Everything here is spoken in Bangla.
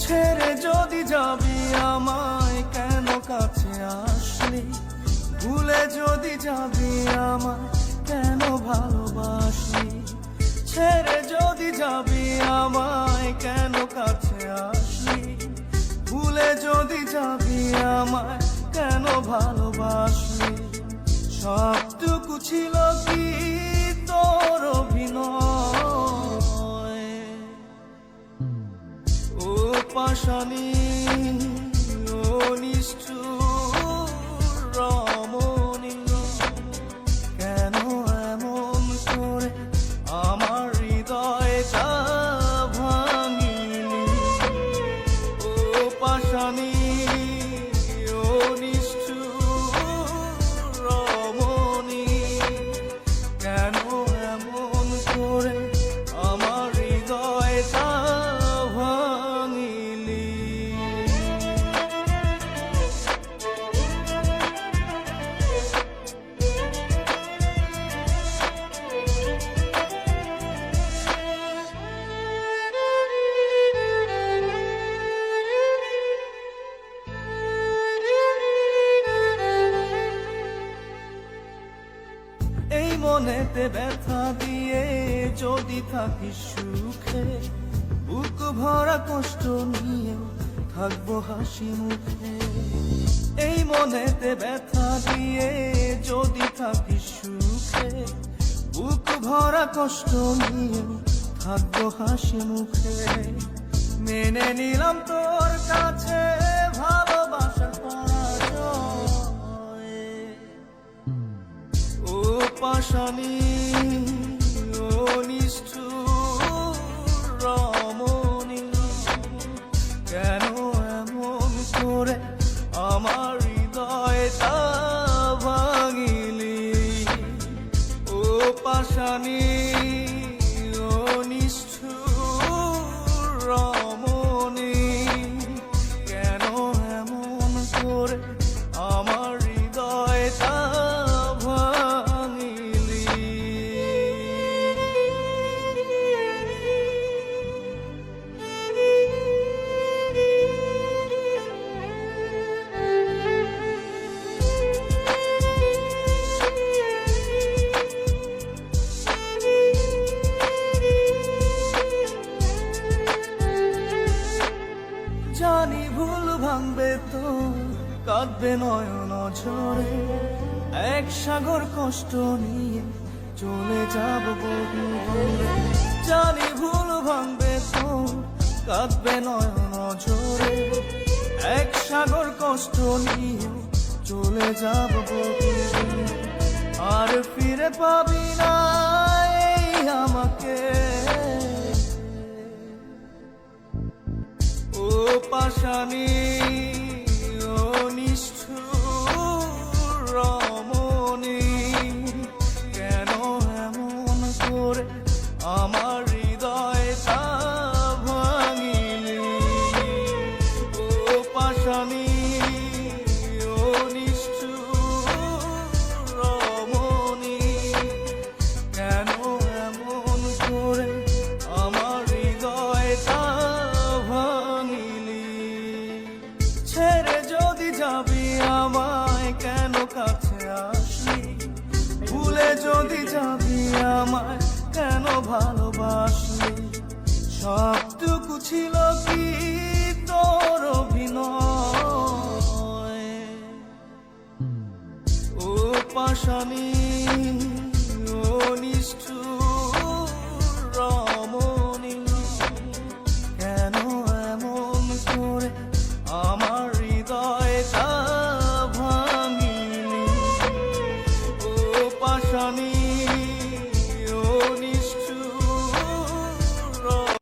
ছেড়ে যদি যাবি আমায় কেন কাছে আসলি, ভুলে যদি যাবি আমায় কেন ভালোবাসলি। ছেড়ে যদি যাবি আমায় কেন কাছে আসলি, ভুলে যদি যাবি আমায় কেন ভালোবাসলি। সবটুকু ছিল কি তোর অভিনয়, ও পাশানি ও নিষ্ঠুর রমণী। কেন এমন করে আমার হৃদয়টা ভাঙিলি, ও পাশানি ও নিষ্ঠুর রমণী। কেন এমন করে আমার হৃদয়টা ভাঙিলি। এই মনেতে ব্যথা দিয়ে যদি থাকিস সুখে, বুক ভরা কষ্ট নিয়ে থাকবো হাসি মুখে। এই মনেতে ব্যথা দিয়ে যদি থাকিস সুখে, বুক ভরা কষ্ট নিয়ে থাকবো হাসি মুখে। মেনে নিলাম তোর কাছে ভালোবাসার পরাজয়, ও পাশানি ও নিষ্ঠুর রমণী। কেন এমন করে আমার হৃদয়টা ভাঙিলি, ও পাশানি ও নিষ্ঠুর রমণী। কেন এমন করে আমার হৃদয়টা ভাঙিলি। জানি ভুল ভাঙবে তো কাঁদবে নয়ন ঝরে, এক সাগর কষ্ট নিয়ে চলে যাব বহু দূরে। জানি ভুল ভাঙবে তো কাঁদবে নয়ন ঝরে, এক সাগর কষ্ট নিয়ে চলে যাব বহু দূরে। আর ফিরে পাবি না এই আমাকে, ও পাশানি ও নিষ্ঠুর রমণী। কেন এমন করে আমার হৃদয়টা ভাঙিলি, ও পাশানি ও নিষ্ঠুর রমণী। কেন এমন করে আমার হৃদয়টা ভাঙিলি। ছেড়ে যদি যাবি আমায় কেন কাছে আসলি, ভুলে যদি যাবি আমায় কেন ভালোবাসলি। সবটুকু ছিল কি তোর অভিনয়, ও পাশানি ও নিষ্ঠুর